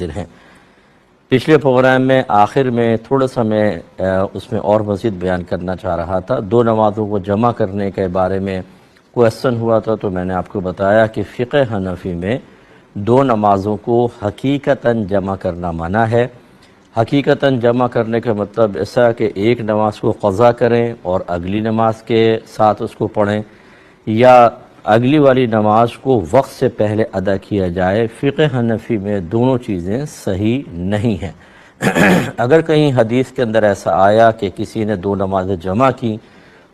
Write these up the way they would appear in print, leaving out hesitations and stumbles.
نازل ہیں۔ پچھلے پروگرام میں آخر میں تھوڑا سا میں اس میں اور مزید بیان کرنا چاہ رہا تھا۔ 2 نمازوں کو جمع کرنے کے بارے میں کویسچن ہوا تھا، تو میں نے آپ کو بتایا کہ فقہ حنفی میں 2 نمازوں کو حقیقتاً جمع کرنا منع ہے۔ حقیقتاً جمع کرنے کا مطلب ایسا کہ ایک نماز کو قضا کریں اور اگلی نماز کے ساتھ اس کو پڑھیں، یا اگلی والی نماز کو وقت سے پہلے ادا کیا جائے۔ فقہ حنفی میں دونوں چیزیں صحیح نہیں ہیں۔ اگر کہیں حدیث کے اندر ایسا آیا کہ کسی نے 2 نمازیں جمع کی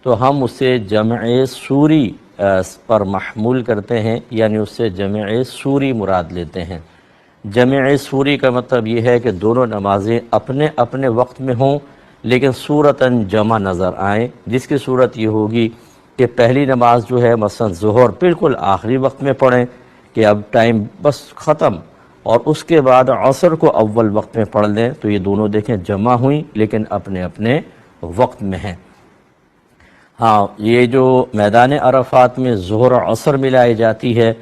تو ہم اسے جمع سوری پر محمول کرتے ہیں، یعنی اس سے جمع سوری مراد لیتے ہیں۔ جمع سوری کا مطلب یہ ہے کہ دونوں نمازیں اپنے اپنے وقت میں ہوں لیکن صورتاً جمع نظر آئیں، جس کی صورت یہ ہوگی کہ پہلی نماز جو ہے مثلا ظہر بالکل آخری وقت میں پڑھیں کہ اب ٹائم بس ختم، اور اس کے بعد عصر کو اول وقت میں پڑھ لیں، تو یہ دونوں دیکھیں جمع ہوئیں لیکن اپنے اپنے وقت میں ہیں۔ ہاں، یہ جو میدان عرفات میں ظہر و عصر ملائی جاتی ہے،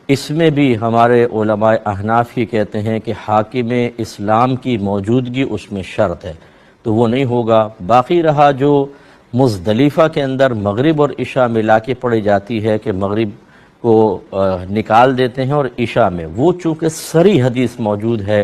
اس میں بھی ہمارے علماء احناف ہی کہتے ہیں کہ حاکم اسلام کی موجودگی اس میں شرط ہے، تو وہ نہیں ہوگا۔ باقی رہا جو مزدلفہ کے اندر مغرب اور عشاء ملا کے پڑھی جاتی ہے کہ مغرب کو نکال دیتے ہیں اور عشاء میں، وہ چونکہ صریح حدیث موجود ہے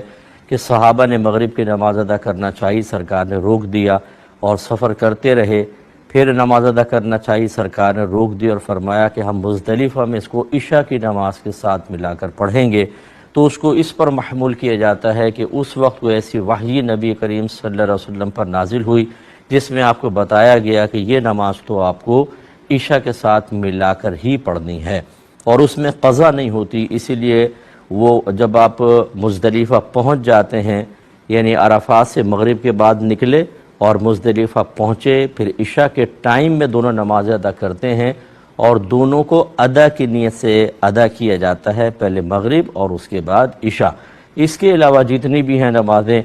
کہ صحابہ نے مغرب کی نماز ادا کرنا چاہی، سرکار نے روک دیا اور سفر کرتے رہے، پھر نماز ادا کرنا چاہی، سرکار نے روک دی اور فرمایا کہ ہم مزدلفہ میں اس کو عشاء کی نماز کے ساتھ ملا کر پڑھیں گے، تو اس کو اس پر محمول کیا جاتا ہے کہ اس وقت کو ایسی وحی نبی کریم صلی اللہ علیہ وسلم پر نازل ہوئی جس میں آپ کو بتایا گیا کہ یہ نماز تو آپ کو عشاء کے ساتھ ملا کر ہی پڑھنی ہے، اور اس میں قضا نہیں ہوتی۔ اسی لیے وہ جب آپ مزدلفہ پہنچ جاتے ہیں، یعنی عرفات سے مغرب کے بعد نکلے اور مزدلفہ پہنچے، پھر عشاء کے ٹائم میں دونوں نمازیں ادا کرتے ہیں، اور دونوں کو ادا کی نیت سے ادا کیا جاتا ہے، پہلے مغرب اور اس کے بعد عشاء۔ اس کے علاوہ جتنی بھی ہیں نمازیں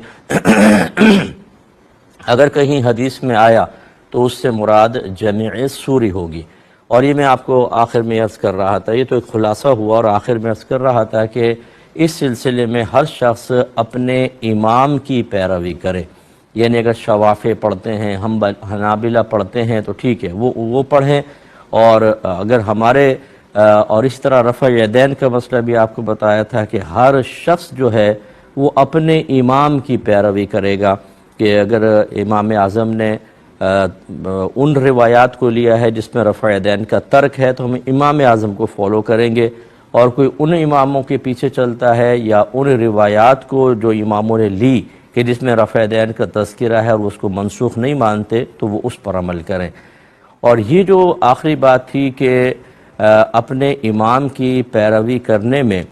اگر کہیں حدیث میں آیا تو اس سے مراد جمع سوری ہوگی۔ اور یہ میں آپ کو آخر میں عرض کر رہا تھا، یہ تو ایک خلاصہ ہوا، اور آخر میں عرض کر رہا تھا کہ اس سلسلے میں ہر شخص اپنے امام کی پیروی کرے، یعنی اگر شوافع پڑھتے ہیں، حنابلہ پڑھتے ہیں تو ٹھیک ہے، وہ پڑھیں، اور اگر ہمارے اور اس طرح رفع یدین کا مسئلہ بھی آپ کو بتایا تھا کہ ہر شخص جو ہے وہ اپنے امام کی پیروی کرے گا، کہ اگر امام اعظم نے ان روایات کو لیا ہے جس میں رفع یدین کا ترک ہے تو ہم امام اعظم کو فالو کریں گے، اور کوئی ان اماموں کے پیچھے چلتا ہے یا ان روایات کو جو اماموں نے لی کہ جس میں رفع یدین کا تذکرہ ہے اور اس کو منسوخ نہیں مانتے، تو وہ اس پر عمل کریں۔ اور یہ جو آخری بات تھی کہ اپنے امام کی پیروی کرنے میں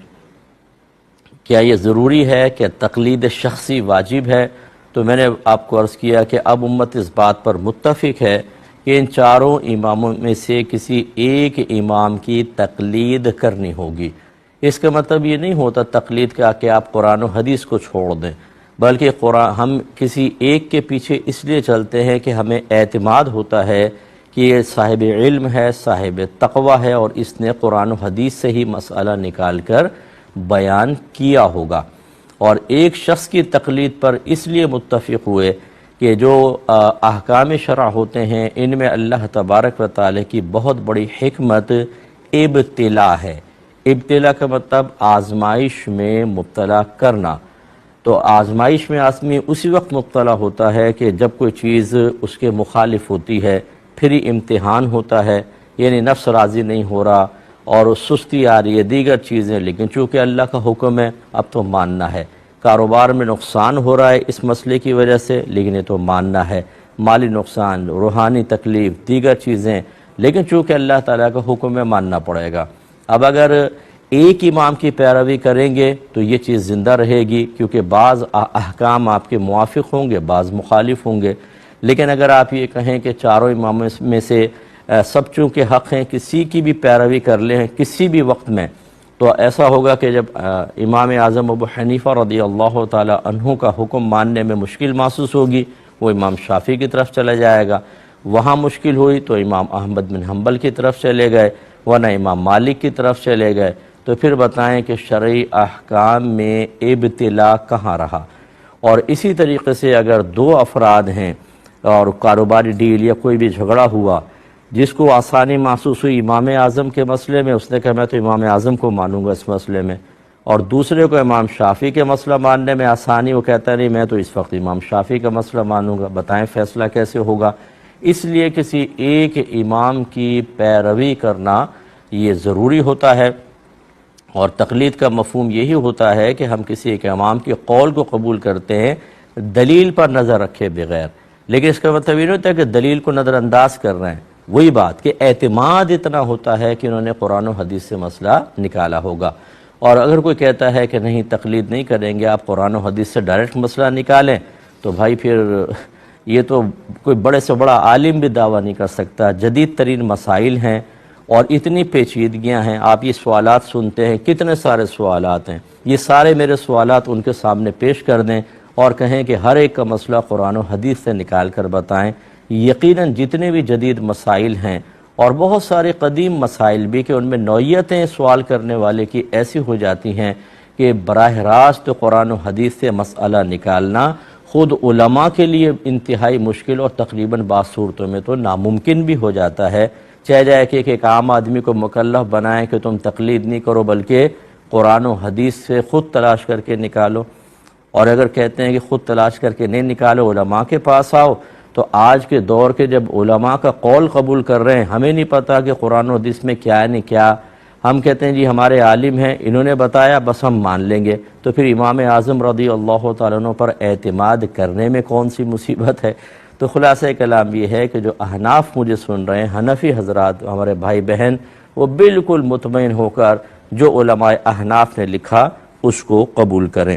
کیا یہ ضروری ہے کہ تقلید شخصی واجب ہے، تو میں نے آپ کو عرض کیا کہ اب امت اس بات پر متفق ہے کہ ان 4 اماموں میں سے کسی ایک امام کی تقلید کرنی ہوگی۔ اس کا مطلب یہ نہیں ہوتا تقلید کا کہ آپ قرآن و حدیث کو چھوڑ دیں، بلکہ ہم کسی ایک کے پیچھے اس لیے چلتے ہیں کہ ہمیں اعتماد ہوتا ہے کہ یہ صاحب علم ہے، صاحب تقوی ہے، اور اس نے قرآن و حدیث سے ہی مسئلہ نکال کر بیان کیا ہوگا۔ اور ایک شخص کی تقلید پر اس لیے متفق ہوئے کہ جو احکام شرع ہوتے ہیں ان میں اللہ تبارک و تعالی کی بہت بڑی حکمت ابتلا ہے۔ ابتلا کا مطلب آزمائش میں مبتلا کرنا، تو آزمائش میں آدمی اسی وقت مبتلا ہوتا ہے کہ جب کوئی چیز اس کے مخالف ہوتی ہے، پھر ہی امتحان ہوتا ہے، یعنی نفس راضی نہیں ہو رہا اور سستی آ رہی ہے، دیگر چیزیں، لیکن چونکہ اللہ کا حکم ہے اب تو ماننا ہے۔ کاروبار میں نقصان ہو رہا ہے اس مسئلے کی وجہ سے، لیکن یہ تو ماننا ہے، مالی نقصان، روحانی تکلیف، دیگر چیزیں، لیکن چونکہ اللہ تعالیٰ کا حکم ہے ماننا پڑے گا۔ اب اگر ایک امام کی پیروی کریں گے تو یہ چیز زندہ رہے گی، کیونکہ بعض احکام آپ کے موافق ہوں گے، بعض مخالف ہوں گے۔ لیکن اگر آپ یہ کہیں کہ 4 اماموں میں سے سب چونکہ حق ہیں، کسی کی بھی پیروی کر لیں کسی بھی وقت میں، تو ایسا ہوگا کہ جب امام اعظم ابو حنیفہ رضی اللہ تعالی عنہ کا حکم ماننے میں مشکل محسوس ہوگی، وہ امام شافعی کی طرف چلا جائے گا، وہاں مشکل ہوئی تو امام احمد بن حنبل کی طرف چلے گئے، ورنہ امام مالک کی طرف چلے گئے۔ تو پھر بتائیں کہ شرعی احکام میں ابتلا کہاں رہا۔ اور اسی طریقے سے اگر دو افراد ہیں اور کاروباری ڈیل یا کوئی بھی جھگڑا ہوا، جس کو آسانی محسوس ہوئی امام اعظم کے مسئلے میں، اس نے کہا میں تو امام اعظم کو مانوں گا اس مسئلے میں، اور دوسرے کو امام شافعی کے مسئلہ ماننے میں آسانی، وہ کہتا ہے نہیں میں تو اس وقت امام شافعی کا مسئلہ مانوں گا، بتائیں فیصلہ کیسے ہوگا؟ اس لیے کسی ایک امام کی پیروی کرنا یہ ضروری ہوتا ہے، اور تقلید کا مفہوم یہی ہوتا ہے کہ ہم کسی ایک امام کے قول کو قبول کرتے ہیں دلیل پر نظر رکھے بغیر، لیکن اس کا مطلب یہ نہیں ہوتا کہ دلیل کو نظر انداز کر رہے ہیں، وہی بات کہ اعتماد اتنا ہوتا ہے کہ انہوں نے قرآن و حدیث سے مسئلہ نکالا ہوگا۔ اور اگر کوئی کہتا ہے کہ نہیں تقلید نہیں کریں گے، آپ قرآن و حدیث سے ڈائریکٹ مسئلہ نکالیں، تو بھائی پھر یہ تو کوئی بڑے سے بڑا عالم بھی دعویٰ نہیں کر سکتا۔ جدید ترین مسائل ہیں اور اتنی پیچیدگیاں ہیں، آپ یہ سوالات سنتے ہیں، کتنے سارے سوالات ہیں، یہ سارے میرے سوالات ان کے سامنے پیش کر دیں اور کہیں کہ ہر ایک کا مسئلہ قرآن و حدیث سے نکال کر بتائیں۔ یقیناً جتنے بھی جدید مسائل ہیں اور بہت سارے قدیم مسائل بھی کہ ان میں نوعیتیں سوال کرنے والے کی ایسی ہو جاتی ہیں کہ براہ راست قرآن و حدیث سے مسئلہ نکالنا خود علماء کے لیے انتہائی مشکل اور تقریباً بعض صورتوں میں تو ناممکن بھی ہو جاتا ہے، چاہے جائے کہ ایک عام آدمی کو مکلف بنائیں کہ تم تقلید نہیں کرو بلکہ قرآن و حدیث سے خود تلاش کر کے نکالو، اور اگر کہتے ہیں کہ خود تلاش کر کے نہیں نکالو علماء کے پاس آؤ، تو آج کے دور کے جب علماء کا قول قبول کر رہے ہیں، ہمیں نہیں پتہ کہ قرآن و حدیث میں کیا ہے نہیں کیا، ہم کہتے ہیں جی ہمارے عالم ہیں انہوں نے بتایا بس ہم مان لیں گے، تو پھر امام اعظم رضی اللہ تعالیٰ عنہ پر اعتماد کرنے میں کون سی مصیبت ہے؟ تو خلاصہ کلام یہ ہے کہ جو احناف مجھے سن رہے ہیں، حنفی حضرات ہمارے بھائی بہن، وہ بالکل مطمئن ہو کر جو علماء احناف نے لکھا اس کو قبول کریں۔